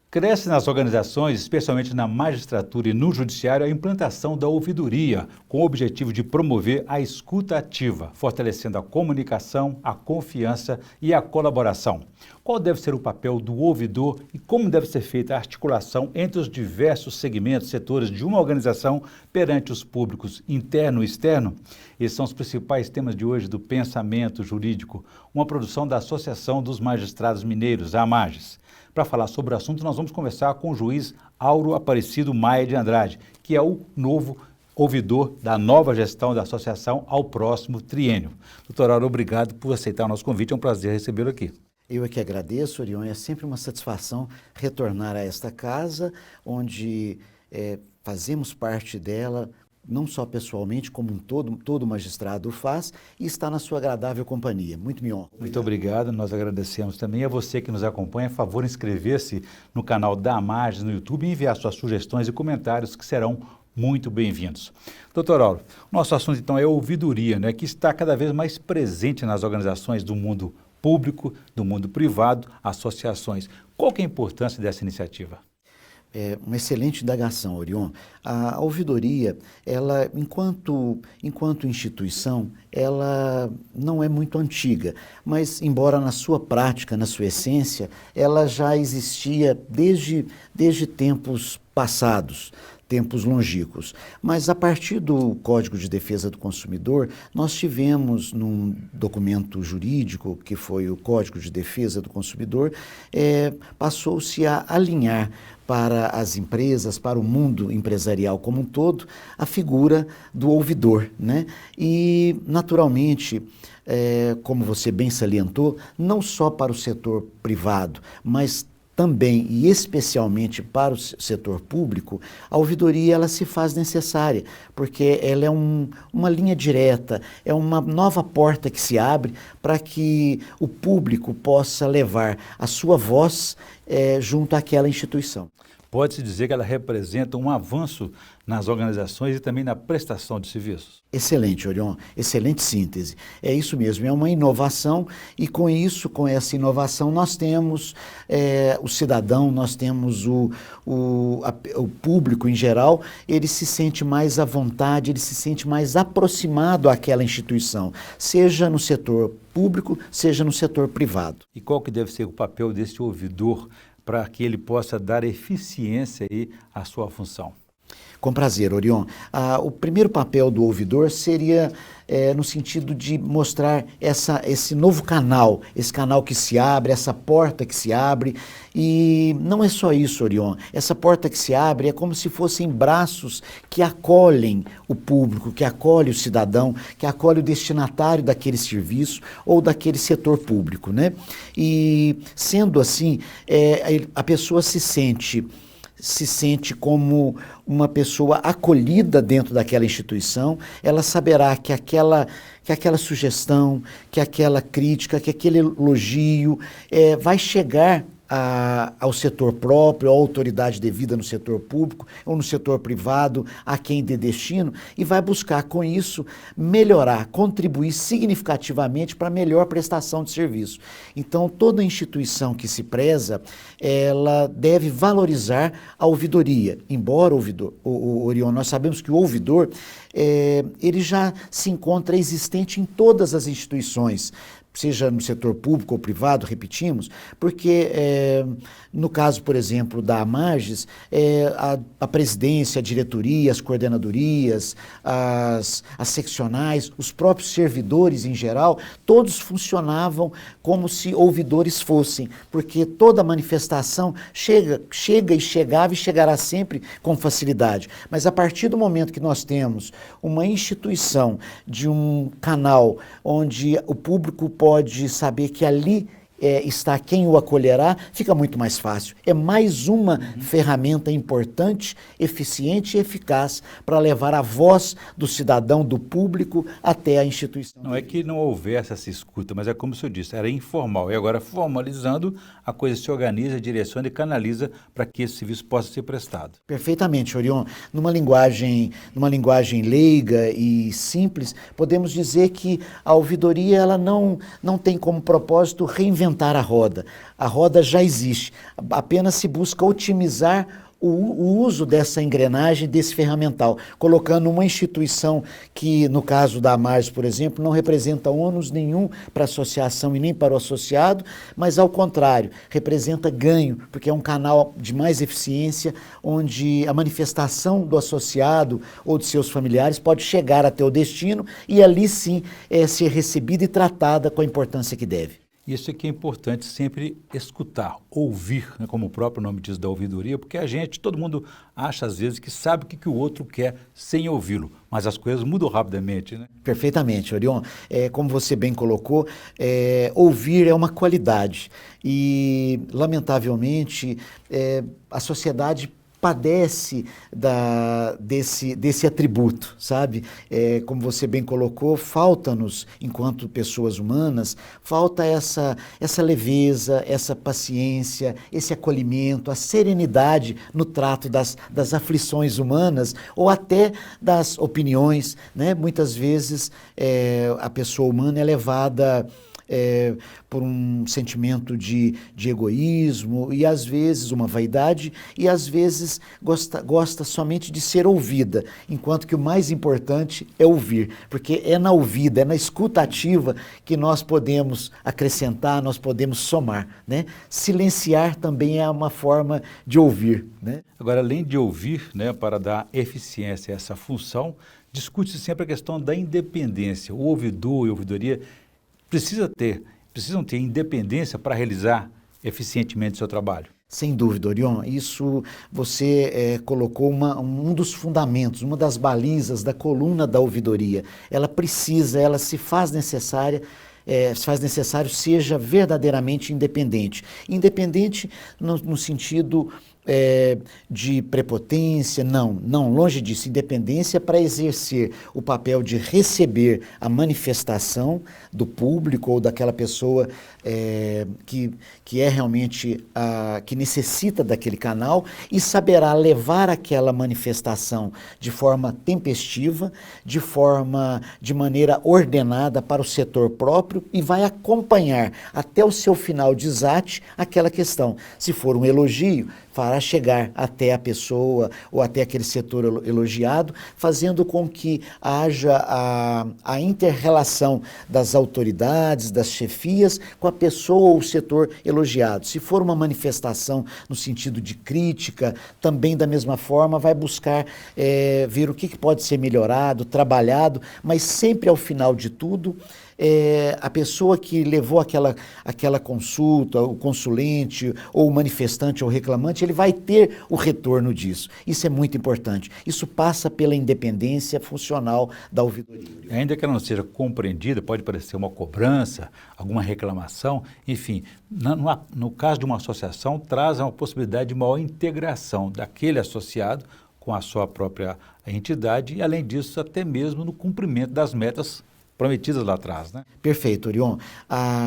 Cresce nas organizações, especialmente na magistratura e no judiciário, a implantação da ouvidoria, com o objetivo de promover a escuta ativa, fortalecendo a comunicação, a confiança e a colaboração. Qual deve ser o papel do ouvidor e como deve ser feita a articulação entre os diversos segmentos, setores de uma organização perante os públicos interno e externo? Esses são os principais temas de hoje do Pensamento Jurídico, uma produção da Associação dos Magistrados Mineiros, a AMAGES. Para falar sobre o assunto, nós vamos conversar com o juiz Auro Aparecido Maia de Andrade, que é o novo ouvidor da nova gestão da associação ao próximo triênio. Doutor Auro, obrigado por aceitar o nosso convite, é um prazer recebê-lo aqui. Eu é que agradeço, Orion, é sempre uma satisfação retornar a esta casa, onde fazemos parte dela, não só pessoalmente, como todo magistrado faz, e está na sua agradável companhia. Muito me honra. Muito obrigado, nós agradecemos também a você que nos acompanha. A favor, inscrever-se no canal da AMAGES no YouTube e enviar suas sugestões e comentários que serão muito bem-vindos. Doutor Auro, nosso assunto então é ouvidoria, né, que está cada vez mais presente nas organizações do mundo público, do mundo privado, associações. Qual que é a importância dessa iniciativa? É uma excelente indagação, Orion. A ouvidoria, ela, enquanto instituição, ela não é muito antiga, mas, embora na sua prática, na sua essência, ela já existia desde tempos passados, tempos longínquos. Mas a partir do Código de Defesa do Consumidor, nós tivemos num documento jurídico, que foi o Código de Defesa do Consumidor, passou-se a alinhar para as empresas, para o mundo empresarial como um todo, a figura do ouvidor, né? E, naturalmente, como você bem salientou, não só para o setor privado, mas também e especialmente para o setor público, a ouvidoria ela se faz necessária, porque ela é uma linha direta, é uma nova porta que se abre para que o público possa levar a sua voz junto àquela instituição. Pode-se dizer que ela representa um avanço nas organizações e também na prestação de serviços? Excelente, Orion, excelente síntese. É isso mesmo, é uma inovação e com isso, com essa inovação, nós temos o cidadão, nós temos o público em geral, ele se sente mais à vontade, ele se sente mais aproximado àquela instituição, seja no setor público, seja no setor privado. E qual que deve ser o papel desse ouvidor para que ele possa dar eficiência à sua função? Com prazer, Orion. O primeiro papel do ouvidor seria no sentido de mostrar esse novo canal, esse canal que se abre, essa porta que se abre. E não é só isso, Orion. Essa porta que se abre é como se fossem braços que acolhem o público, que acolhem o cidadão, que acolhem o destinatário daquele serviço ou daquele setor público, né? E, sendo assim, a pessoa se sente como uma pessoa acolhida dentro daquela instituição, ela saberá que aquela sugestão, que aquela crítica, que aquele elogio vai chegar ao setor próprio, à autoridade devida no setor público ou no setor privado, a quem dê destino, e vai buscar com isso melhorar, contribuir significativamente para a melhor prestação de serviço. Então, toda instituição que se preza, ela deve valorizar a ouvidoria. Embora Orion, nós sabemos que o ouvidor, ele já se encontra existente em todas as instituições, seja no setor público ou privado, repetimos, porque no caso, por exemplo, da AMAGES, a presidência, a diretoria, as coordenadorias, as seccionais, os próprios servidores em geral, todos funcionavam como se ouvidores fossem, porque toda manifestação chega e chegava e chegará sempre com facilidade. Mas a partir do momento que nós temos uma instituição de um canal onde o público pode saber que ali está quem o acolherá, fica muito mais fácil. É mais uma ferramenta importante, eficiente e eficaz para levar a voz do cidadão, do público, até a instituição. Não é que não houvesse essa escuta, mas é como o senhor disse, era informal. E agora, formalizando, a coisa se organiza, direciona e canaliza para que esse serviço possa ser prestado. Perfeitamente, Orion. Numa linguagem leiga e simples, podemos dizer que a ouvidoria ela não tem como propósito reinventar a roda. A roda já existe, apenas se busca otimizar o uso dessa engrenagem, desse ferramental, colocando uma instituição que, no caso da AMARS, por exemplo, não representa ônus nenhum para a associação e nem para o associado, mas, ao contrário, representa ganho, porque é um canal de mais eficiência, onde a manifestação do associado ou de seus familiares pode chegar até o destino e ali sim ser recebida e tratada com a importância que deve. Isso é que é importante sempre escutar, ouvir, né, como o próprio nome diz da ouvidoria, porque todo mundo acha às vezes que sabe o que o outro quer sem ouvi-lo, mas as coisas mudam rapidamente, né? Perfeitamente, Orion. Como você bem colocou, ouvir é uma qualidade e, lamentavelmente, a sociedade padece desse atributo, sabe? Como você bem colocou, falta-nos, enquanto pessoas humanas, falta essa leveza, essa paciência, esse acolhimento, a serenidade no trato das aflições humanas ou até das opiniões, né? Muitas vezes a pessoa humana é levada por um sentimento de egoísmo e às vezes uma vaidade e às vezes gosta somente de ser ouvida, enquanto que o mais importante é ouvir, porque é na ouvida, é na escuta ativa que nós podemos acrescentar, nós podemos somar, né? Silenciar também é uma forma de ouvir, né? Agora, além de ouvir, né, para dar eficiência a essa função, discute-se sempre a questão da independência. O ouvidor e a ouvidoria precisam ter independência para realizar eficientemente seu trabalho. Sem dúvida, Orion, isso você colocou um dos fundamentos, uma das balizas da coluna da ouvidoria. Ela se faz necessário seja verdadeiramente independente. Independente no sentido de prepotência, não, longe disso, independência para exercer o papel de receber a manifestação do público ou daquela pessoa que é realmente que necessita daquele canal e saberá levar aquela manifestação de forma tempestiva, de maneira ordenada para o setor próprio e vai acompanhar até o seu final de exate aquela questão. Se for um elogio, fará chegar até a pessoa ou até aquele setor elogiado, fazendo com que haja a inter-relação das autoridades, das chefias, com a pessoa ou o setor elogiado. Se for uma manifestação no sentido de crítica, também da mesma forma vai buscar ver o que pode ser melhorado, trabalhado, mas sempre ao final de tudo, a pessoa que levou aquela consulta, o consulente, ou o manifestante ou reclamante, ele vai ter o retorno disso. Isso é muito importante. Isso passa pela independência funcional da ouvidoria. Ainda que ela não seja compreendida, pode parecer uma cobrança, alguma reclamação, enfim, no caso de uma associação, traz uma possibilidade de maior integração daquele associado com a sua própria entidade e, além disso, até mesmo no cumprimento das metas prometidas lá atrás, né? Perfeito, Orion.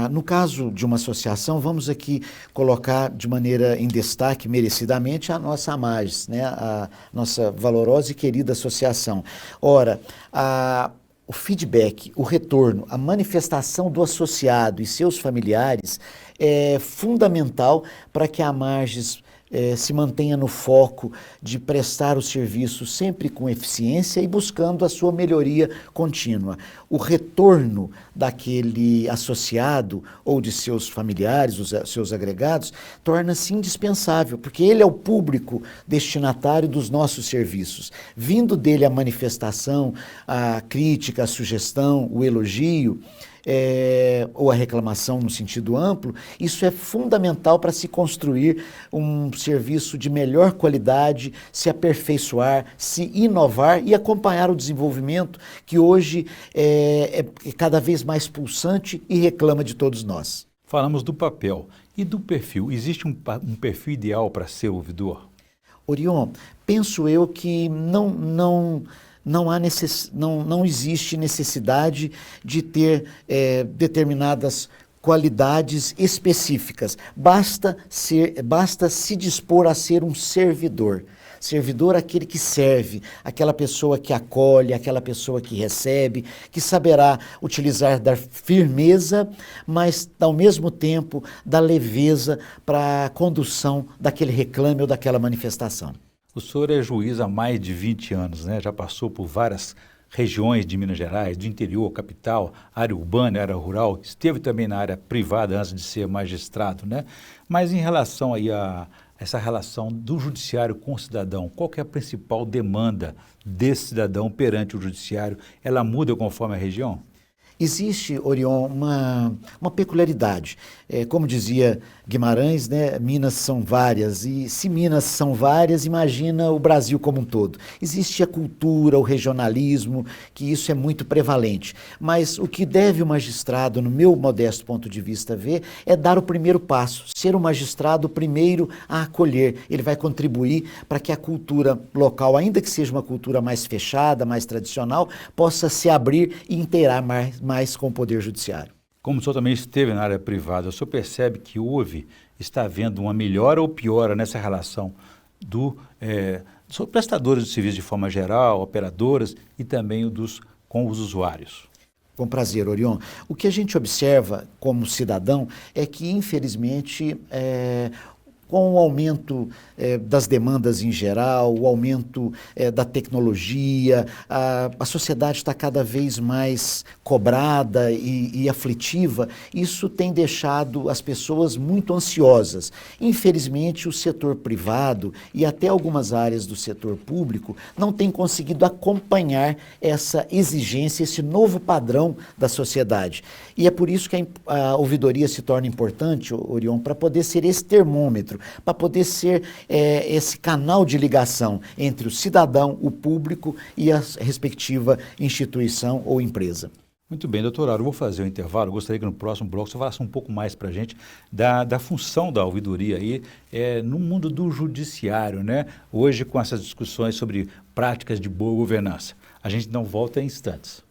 No caso de uma associação, vamos aqui colocar de maneira em destaque, merecidamente, a nossa AMARS, né? A nossa valorosa e querida associação. Ora, o feedback, o retorno, a manifestação do associado e seus familiares é fundamental para que a AMARS se mantenha no foco de prestar o serviço sempre com eficiência e buscando a sua melhoria contínua. O retorno daquele associado ou de seus familiares, os seus agregados, torna-se indispensável, porque ele é o público destinatário dos nossos serviços. Vindo dele a manifestação, a crítica, a sugestão, o elogio, ou a reclamação no sentido amplo, isso é fundamental para se construir um serviço de melhor qualidade, se aperfeiçoar, se inovar e acompanhar o desenvolvimento que hoje é cada vez mais pulsante e reclama de todos nós. Falamos do papel e do perfil. Existe um perfil ideal para ser ouvidor? Orion, penso eu que não existe necessidade de ter determinadas qualidades específicas. Basta se dispor a ser um servidor. Servidor é aquele que serve, aquela pessoa que acolhe, aquela pessoa que recebe, que saberá utilizar da firmeza, mas ao mesmo tempo da leveza para a condução daquele reclame ou daquela manifestação. O senhor é juiz há mais de 20 anos, né? Já passou por várias regiões de Minas Gerais, do interior, capital, área urbana, área rural, esteve também na área privada antes de ser magistrado, né? Mas em relação aí a essa relação do judiciário com o cidadão, qual que é a principal demanda desse cidadão perante o judiciário? Ela muda conforme a região? Existe, Orion, uma peculiaridade. Como dizia Guimarães, né, Minas são várias, e se Minas são várias, imagina o Brasil como um todo. Existe a cultura, o regionalismo, que isso é muito prevalente. Mas o que deve o magistrado, no meu modesto ponto de vista, ver, é dar o primeiro passo, ser o magistrado o primeiro a acolher. Ele vai contribuir para que a cultura local, ainda que seja uma cultura mais fechada, mais tradicional, possa se abrir e inteirar mais com o Poder Judiciário. Como o senhor também esteve na área privada, o senhor percebe que está havendo uma melhora ou piora nessa relação dos prestadores de serviço de forma geral, operadoras e também com os usuários? Com prazer, Orion. O que a gente observa como cidadão é que, infelizmente, com o aumento das demandas em geral, o aumento da tecnologia, a sociedade está cada vez mais cobrada e aflitiva. Isso tem deixado as pessoas muito ansiosas. Infelizmente, o setor privado e até algumas áreas do setor público não têm conseguido acompanhar essa exigência, esse novo padrão da sociedade. E é por isso que a ouvidoria se torna importante, Orion, para poder ser esse termômetro, para poder ser esse canal de ligação entre o cidadão, o público e a respectiva instituição ou empresa. Muito bem, doutor Auro, eu vou fazer um intervalo. Eu gostaria que no próximo bloco você falasse um pouco mais para a gente da função da ouvidoria aí no mundo do judiciário, né? Hoje, com essas discussões sobre práticas de boa governança. A gente não volta em instantes.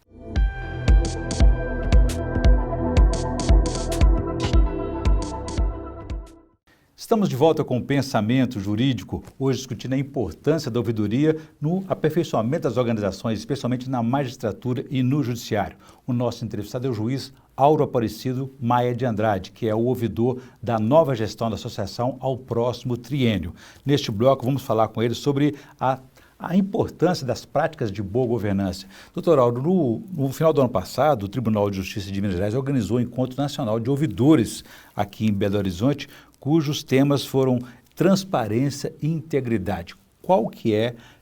Estamos de volta com o Pensamento Jurídico, hoje discutindo a importância da ouvidoria no aperfeiçoamento das organizações, especialmente na magistratura e no judiciário. O nosso entrevistado é o juiz Auro Aparecido Maia de Andrade, que é o ouvidor da nova gestão da associação ao próximo triênio. Neste bloco vamos falar com ele sobre a importância das práticas de boa governança. Doutor Auro, no final do ano passado, o Tribunal de Justiça de Minas Gerais organizou o Encontro Nacional de Ouvidores aqui em Belo Horizonte, cujos temas foram transparência e integridade.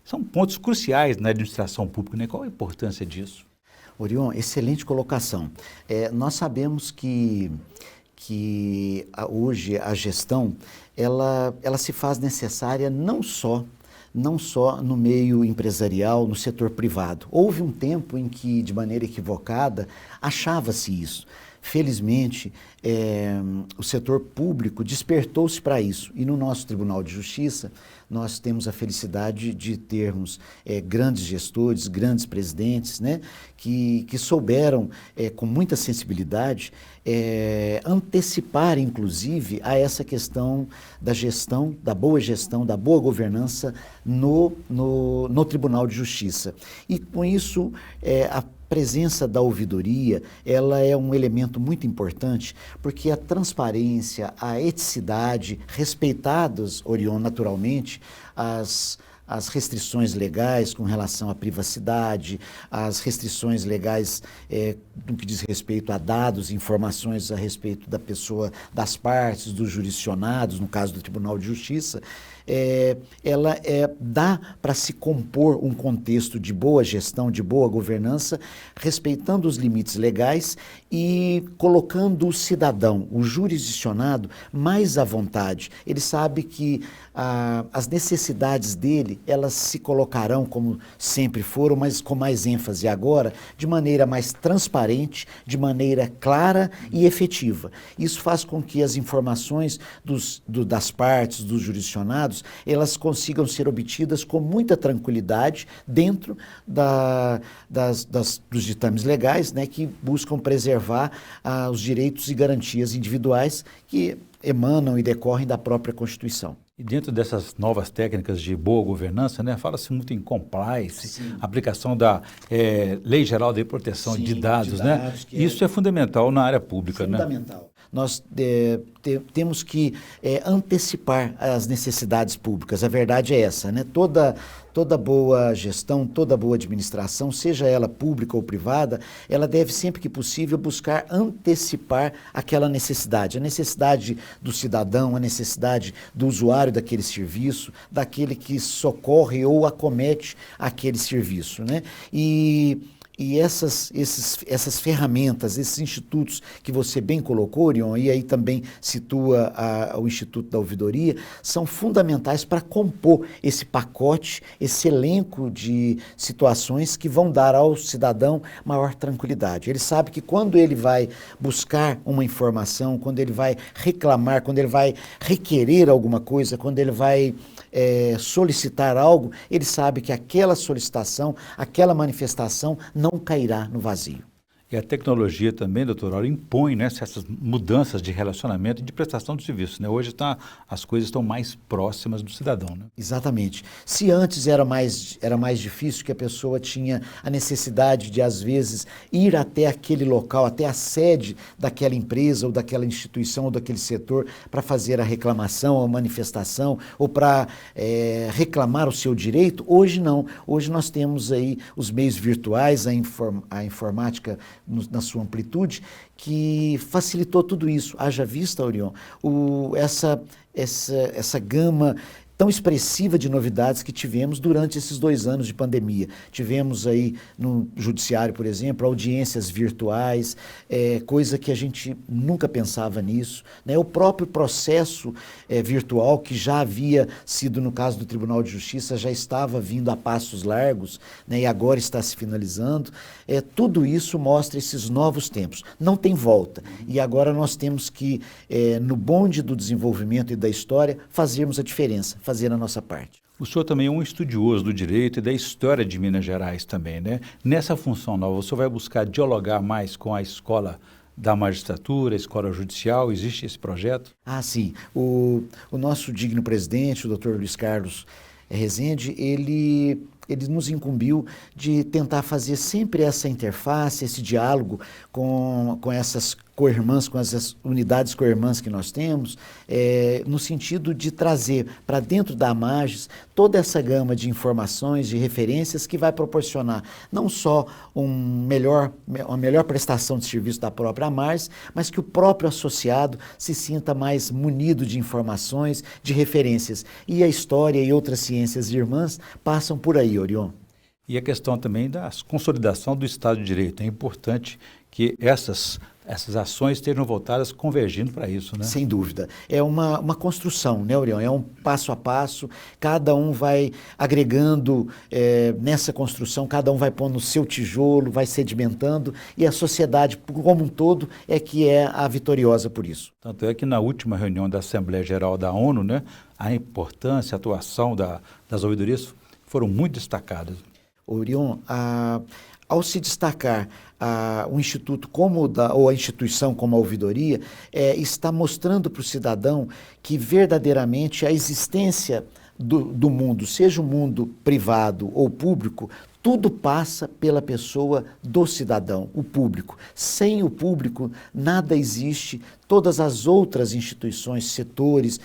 São pontos cruciais na administração pública, né? Qual a importância disso? Orion, excelente colocação. Nós sabemos que hoje a gestão, ela se faz necessária não só no meio empresarial, no setor privado. Houve um tempo em que, de maneira equivocada, achava-se isso. Felizmente, o setor público despertou-se para isso. E no nosso Tribunal de Justiça, nós temos a felicidade de termos grandes gestores, grandes presidentes, né, que souberam, com muita sensibilidade, antecipar, inclusive, a essa questão da gestão, da boa governança no Tribunal de Justiça. E, com isso, a presença da ouvidoria, ela é um elemento muito importante, porque a transparência, a eticidade, respeitadas, Orion, naturalmente, as restrições legais com relação à privacidade, as restrições legais no que diz respeito a dados, informações a respeito da pessoa, das partes, dos jurisdicionados, no caso do Tribunal de Justiça, ela dá para se compor um contexto de boa gestão, de boa governança, respeitando os limites legais e colocando o cidadão, o jurisdicionado, mais à vontade. Ele sabe que as necessidades dele, elas se colocarão como sempre foram, mas com mais ênfase agora, de maneira mais transparente, de maneira clara e efetiva. Isso faz com que as informações das partes, dos jurisdicionados, elas consigam ser obtidas com muita tranquilidade dentro dos ditames legais, né, que buscam preservar os direitos e garantias individuais que emanam e decorrem da própria Constituição. E dentro dessas novas técnicas de boa governança, né, fala-se muito em compliance, Sim. aplicação da Lei Geral de Proteção Sim, de Dados, né? que Isso é fundamental na área pública, né? fundamental. Nós temos que antecipar as necessidades públicas. A verdade é essa, né? Toda boa gestão, toda boa administração, seja ela pública ou privada, ela deve sempre que possível buscar antecipar aquela necessidade. A necessidade do cidadão, a necessidade do usuário daquele serviço, daquele que socorre ou acomete aquele serviço, né? E essas ferramentas, esses institutos que você bem colocou, Orion, e aí também situa o Instituto da Ouvidoria, são fundamentais para compor esse pacote, esse elenco de situações que vão dar ao cidadão maior tranquilidade. Ele sabe que quando ele vai buscar uma informação, quando ele vai reclamar, quando ele vai requerer alguma coisa, quando ele vai solicitar algo, ele sabe que aquela solicitação, aquela manifestação não cairá no vazio. E a tecnologia também, doutor Auro, impõe, né, essas mudanças de relacionamento e de prestação de serviço, né? Hoje as coisas estão mais próximas do cidadão, né? Exatamente. Se antes era mais difícil, que a pessoa tinha a necessidade de, às vezes, ir até aquele local, até a sede daquela empresa ou daquela instituição ou daquele setor para fazer a reclamação, a manifestação ou para reclamar o seu direito, hoje não. Hoje nós temos aí os meios virtuais, a informática na sua amplitude, que facilitou tudo isso. Haja vista, Orion, essa gama tão expressiva de novidades que tivemos durante esses 2 anos de pandemia. Tivemos aí no judiciário, por exemplo, audiências virtuais, coisa que a gente nunca pensava nisso, né? O próprio processo virtual, que já havia sido, no caso do Tribunal de Justiça, já estava vindo a passos largos, né? E agora está se finalizando. Tudo isso mostra esses novos tempos. Não tem volta. E agora nós temos que, no bonde do desenvolvimento e da história, fazermos a diferença, fazer a nossa parte. O senhor também é um estudioso do direito e da história de Minas Gerais também, né? Nessa função nova, o senhor vai buscar dialogar mais com a escola da magistratura, a escola judicial? Existe esse projeto? Ah, sim. O nosso digno presidente, o doutor Luiz Carlos Rezende, ele nos incumbiu de tentar fazer sempre essa interface, esse diálogo com essas co-irmãs, com as unidades co-irmãs que nós temos, no sentido de trazer para dentro da AMAGES toda essa gama de informações, de referências que vai proporcionar não só uma melhor prestação de serviço da própria AMAGES, mas que o próprio associado se sinta mais munido de informações, de referências. E a história e outras ciências irmãs passam por aí, Orion. E a questão também da consolidação do Estado de Direito. É importante que essas ações estejam voltadas convergindo para isso, né? Sem dúvida. É uma construção, né, Orion? É um passo a passo, cada um vai agregando nessa construção, cada um vai pondo o seu tijolo, vai sedimentando, e a sociedade como um todo é que é a vitoriosa por isso. Tanto é que na última reunião da Assembleia Geral da ONU, né, a importância, a atuação das ouvidorias foram muito destacadas. Orion, ao se destacar um instituto ou a instituição como a ouvidoria, está mostrando para o cidadão que verdadeiramente a existência do mundo, seja o mundo privado ou público, tudo passa pela pessoa do cidadão, o público. Sem o público, nada existe. Todas as outras instituições, setores,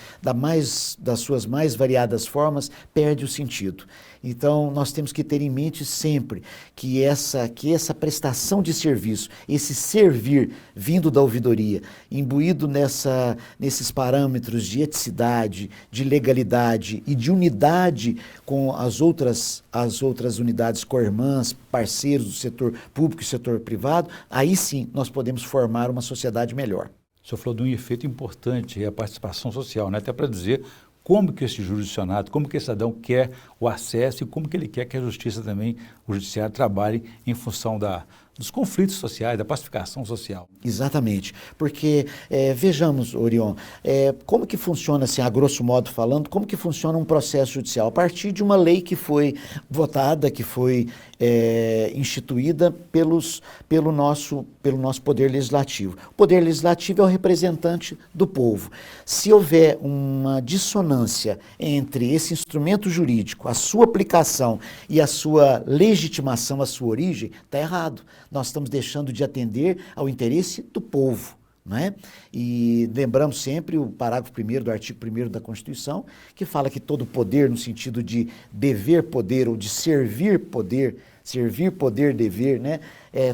das suas mais variadas formas, perdem o sentido. Então, nós temos que ter em mente sempre que essa prestação de serviço, esse servir vindo da ouvidoria, imbuído nesses parâmetros de eticidade, de legalidade e de unidade com as outras unidades co-irmãs, parceiros do setor público e setor privado, aí sim nós podemos formar uma sociedade melhor. O senhor falou de um efeito importante, é a participação social, né? Até para dizer como que esse jurisdicionado, como que esse cidadão quer o acesso e como que ele quer que a justiça também, o judiciário, trabalhe em função dos conflitos sociais, da pacificação social. Exatamente, porque vejamos, Orion, como que funciona, assim, a grosso modo falando, como que funciona um processo judicial? A partir de uma lei que foi votada, que foi instituída pelo nosso Poder Legislativo. O Poder Legislativo é o representante do povo. Se houver uma dissonância entre esse instrumento jurídico, a sua aplicação e a sua legitimação, a sua origem, está errado. Nós estamos deixando de atender ao interesse do povo. Não é? E lembramos sempre o parágrafo 1º do artigo 1º da Constituição, que fala que todo poder, no sentido de dever poder ou de servir poder, dever, né?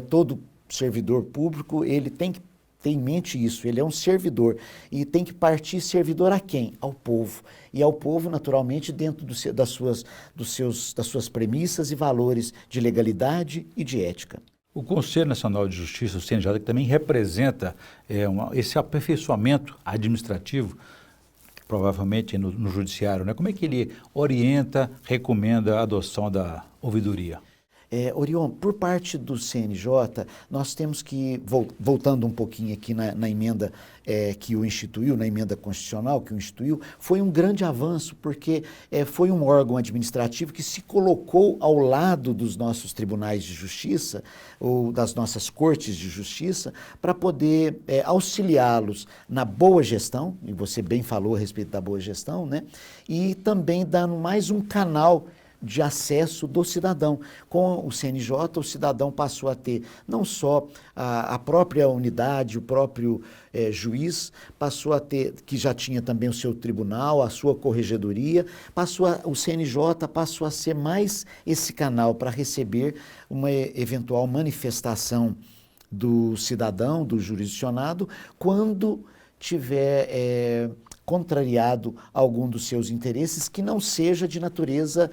Todo servidor público, ele tem que ter em mente isso, ele é um servidor e tem que partir servidor a quem? Ao povo. E ao povo, naturalmente, dentro das suas premissas e valores de legalidade e de ética. O Conselho Nacional de Justiça, o CNJ, que também representa esse aperfeiçoamento administrativo, provavelmente no judiciário, né? Como é que ele orienta, recomenda a adoção da ouvidoria? Orion, por parte do CNJ, nós temos que, voltando um pouquinho aqui na emenda que o instituiu, na emenda constitucional que o instituiu, foi um grande avanço, porque foi um órgão administrativo que se colocou ao lado dos nossos tribunais de justiça, ou das nossas cortes de justiça, para poder auxiliá-los na boa gestão, e você bem falou a respeito da boa gestão, né? E também dando mais um canal de acesso do cidadão. Com o CNJ, o cidadão passou a ter não só a própria unidade, o próprio juiz, passou a ter, que já tinha também o seu tribunal, a sua corregedoria, o CNJ passou a ser mais esse canal para receber uma eventual manifestação do cidadão, do jurisdicionado, quando tiver contrariado algum dos seus interesses que não seja de natureza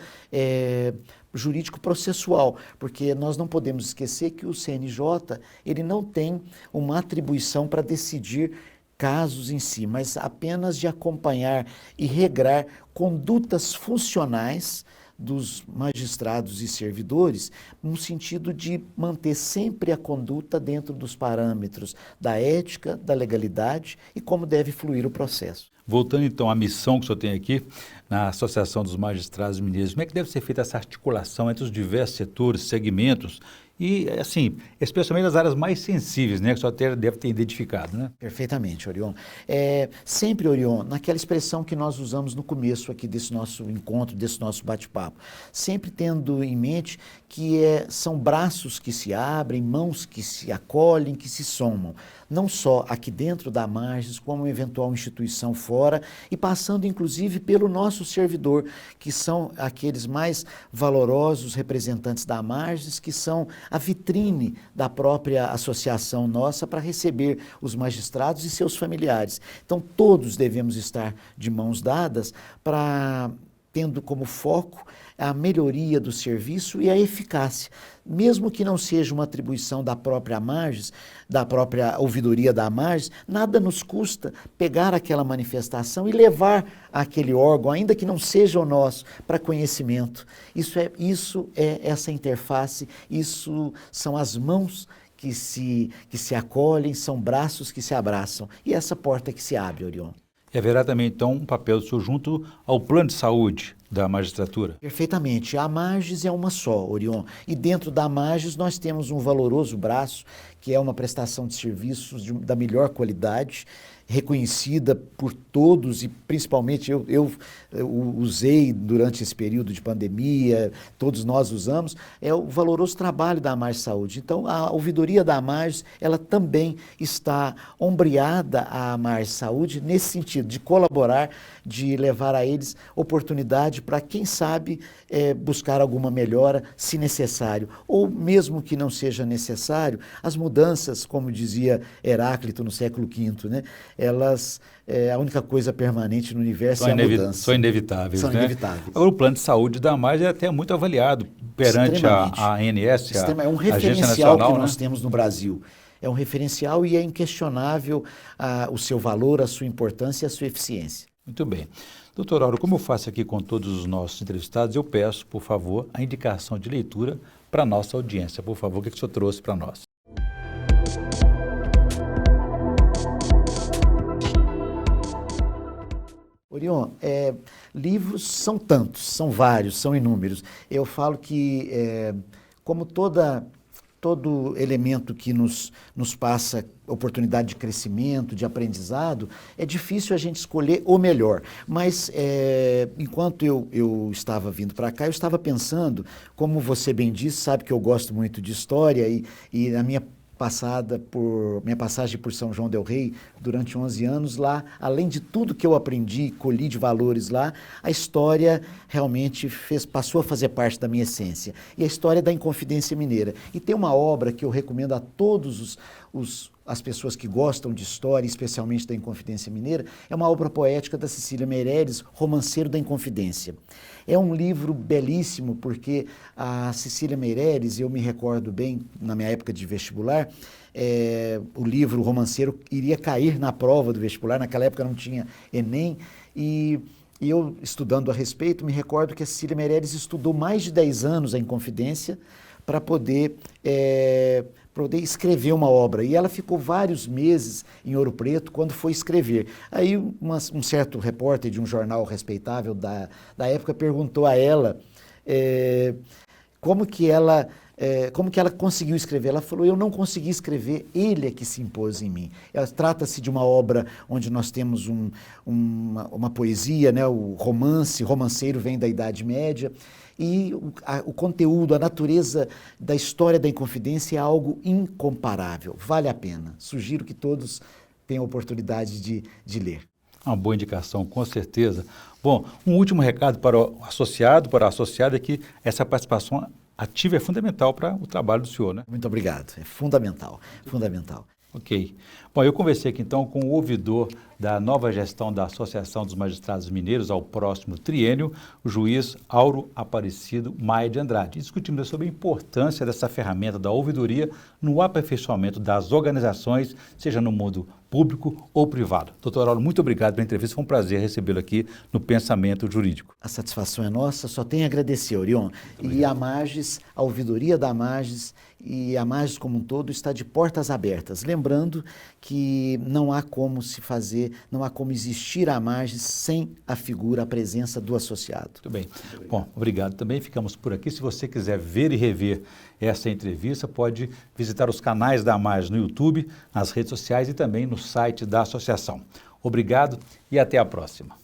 jurídico-processual, porque nós não podemos esquecer que o CNJ ele não tem uma atribuição para decidir casos em si, mas apenas de acompanhar e regrar condutas funcionais dos magistrados e servidores, no sentido de manter sempre a conduta dentro dos parâmetros da ética, da legalidade e como deve fluir o processo. Voltando então à missão que o senhor tem aqui, na Associação dos Magistrados Mineiros, como é que deve ser feita essa articulação entre os diversos setores, segmentos e, assim, especialmente nas áreas mais sensíveis, né, que o senhor deve ter identificado, né? Perfeitamente, Orion. Sempre, Orion, naquela expressão que nós usamos no começo aqui desse nosso encontro, desse nosso bate-papo, sempre tendo em mente que são braços que se abrem, mãos que se acolhem, que se somam, não só aqui dentro da Marges, como uma eventual instituição fora, e passando inclusive pelo nosso servidor, que são aqueles mais valorosos representantes da Marges, que são a vitrine da própria associação nossa para receber os magistrados e seus familiares. Então, todos devemos estar de mãos dadas tendo como foco a melhoria do serviço e a eficácia. Mesmo que não seja uma atribuição da própria Marges, da própria ouvidoria da Marges, nada nos custa pegar aquela manifestação e levar aquele órgão, ainda que não seja o nosso, para conhecimento. Isso é essa interface, isso são as mãos que se acolhem, são braços que se abraçam. E essa porta que se abre, Orion. E haverá também, então, um papel do senhor junto ao plano de saúde da magistratura? Perfeitamente. A Marges é uma só, Orion. E dentro da Marges nós temos um valoroso braço, que é uma prestação de serviços da melhor qualidade, reconhecida por todos e principalmente eu usei durante esse período de pandemia, todos nós usamos, é o valoroso trabalho da Marges Saúde. Então, a ouvidoria da Marges, ela também está ombreada à Marges Saúde nesse sentido, de colaborar, de levar a eles oportunidade oportunidade para, quem sabe, buscar alguma melhora, se necessário. Ou mesmo que não seja necessário, as mudanças, como dizia Heráclito no século V, né? Elas, a única coisa permanente no universo é a mudança. São inevitáveis, São né? inevitáveis. Agora, o plano de saúde da AMAGES é até muito avaliado perante a ANS, É um Agência referencial Nacional, que nós né? temos no Brasil. É um referencial e é inquestionável o seu valor, a sua importância e a sua eficiência. Muito bem. Doutor Auro, como eu faço aqui com todos os nossos entrevistados, eu peço, por favor, a indicação de leitura para a nossa audiência. Por favor, o que o senhor trouxe para nós? Orion, livros são tantos, são vários, são inúmeros. Eu falo que, como todo elemento que nos passa oportunidade de crescimento, de aprendizado, é difícil a gente escolher o melhor. Mas, enquanto eu estava vindo para cá, eu estava pensando, como você bem disse, sabe que eu gosto muito de história e a minha passagem por São João del Rei durante 11 anos lá, além de tudo que eu aprendi, colhi de valores lá, a história realmente passou a fazer parte da minha essência. E a história da Inconfidência Mineira. E tem uma obra que eu recomendo a todos as pessoas que gostam de história, especialmente da Inconfidência Mineira, é uma obra poética da Cecília Meirelles, Romanceiro da Inconfidência. É um livro belíssimo, porque a Cecília Meirelles, eu me recordo bem, na minha época de vestibular, o livro, o Romanceiro, iria cair na prova do vestibular, naquela época não tinha Enem, e eu, estudando a respeito, me recordo que a Cecília Meirelles estudou mais de 10 anos a Inconfidência para poder escrever uma obra. E ela ficou vários meses em Ouro Preto quando foi escrever. Aí um certo repórter de um jornal respeitável da época perguntou a ela como que ela conseguiu escrever. Ela falou: eu não consegui escrever, ele é que se impôs em mim. Trata-se de uma obra onde nós temos uma poesia, né? O romanceiro vem da Idade Média, e o conteúdo, a natureza da história da Inconfidência é algo incomparável. Vale a pena. Sugiro que todos tenham a oportunidade de ler. Uma boa indicação, com certeza. Bom, um último recado para o associado, para a associada, é que essa participação ativa é fundamental para o trabalho do senhor, né? Muito obrigado. É fundamental, fundamental. Ok. Bom, eu conversei aqui então com o ouvidor da nova gestão da Associação dos Magistrados Mineiros ao próximo triênio, o juiz Auro Aparecido Maia de Andrade. Discutimos sobre a importância dessa ferramenta da ouvidoria no aperfeiçoamento das organizações, seja no mundo público ou privado. Doutor Auro, muito obrigado pela entrevista, foi um prazer recebê-lo aqui no Pensamento Jurídico. A satisfação é nossa, só tenho a agradecer, Orion. E a AMAGES, a ouvidoria da AMAGES e a AMAGES como um todo está de portas abertas. Lembrando que não há como existir a AMAGES sem a figura, a presença do associado. Muito bem. Bom, obrigado também. Ficamos por aqui. Se você quiser ver e rever essa entrevista, pode visitar os canais da AMAGES no YouTube, nas redes sociais e também no site da associação. Obrigado e até a próxima.